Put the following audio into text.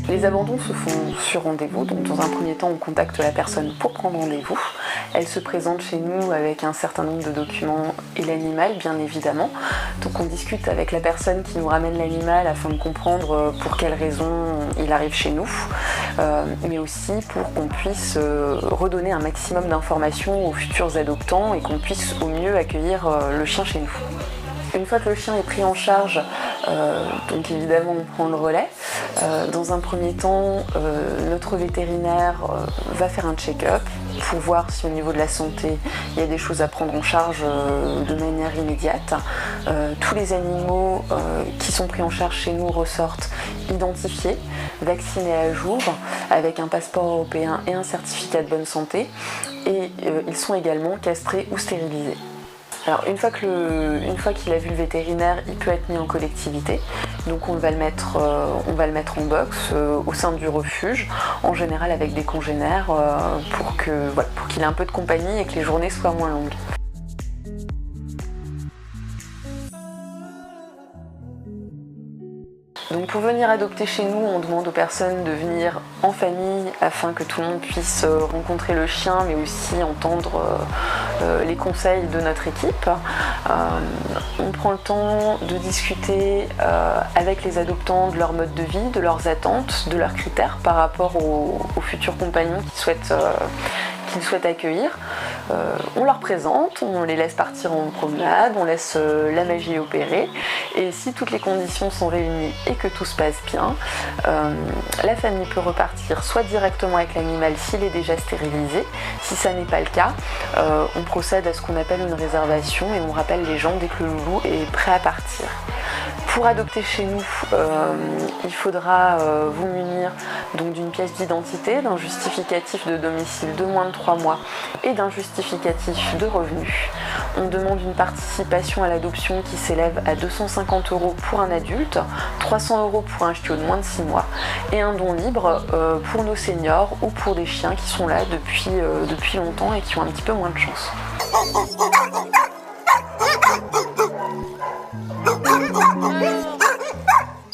Les abandons se font sur rendez-vous, donc dans un premier temps on contacte la personne pour prendre rendez-vous. Elle se présente chez nous avec un certain nombre de documents et l'animal bien évidemment. Donc on discute avec la personne qui nous ramène l'animal afin de comprendre pour quelles raisons il arrive chez nous, mais aussi pour qu'on puisse redonner un maximum d'informations aux futurs adoptants et qu'on puisse au mieux accueillir le chien chez nous. Une fois que le chien est pris en charge, donc évidemment on prend le relais. Dans un premier temps, notre vétérinaire va faire un check-up pour voir si au niveau de la santé il y a des choses à prendre en charge de manière immédiate. Tous les animaux qui sont pris en charge chez nous ressortent identifiés, vaccinés à jour, avec un passeport européen et un certificat de bonne santé, et ils sont également castrés ou stérilisés. Alors une fois qu'il a vu le vétérinaire, il peut être mis en collectivité. Donc on va le mettre en box au sein du refuge, en général avec des congénères, pour qu'il ait un peu de compagnie et que les journées soient moins longues. Donc pour venir adopter chez nous, on demande aux personnes de venir en famille afin que tout le monde puisse rencontrer le chien, mais aussi entendre les conseils de notre équipe. On prend le temps de discuter avec les adoptants de leur mode de vie, de leurs attentes, de leurs critères par rapport aux futurs compagnons qu'ils souhaitent accueillir. On leur présente, on les laisse partir en promenade, on laisse la magie opérer, et si toutes les conditions sont réunies et que tout se passe bien, la famille peut repartir soit directement avec l'animal s'il est déjà stérilisé. Si ça n'est pas le cas, on procède à ce qu'on appelle une réservation et on rappelle les gens dès que le loulou est prêt à partir. Pour adopter chez nous, il faudra vous munir donc d'une pièce d'identité, d'un justificatif de domicile de moins de 3 mois et d'un justificatif de revenus. On demande une participation à l'adoption qui s'élève à 250 € pour un adulte, 300 € pour un chiot de moins de 6 mois et un don libre pour nos seniors ou pour des chiens qui sont là depuis longtemps et qui ont un petit peu moins de chance.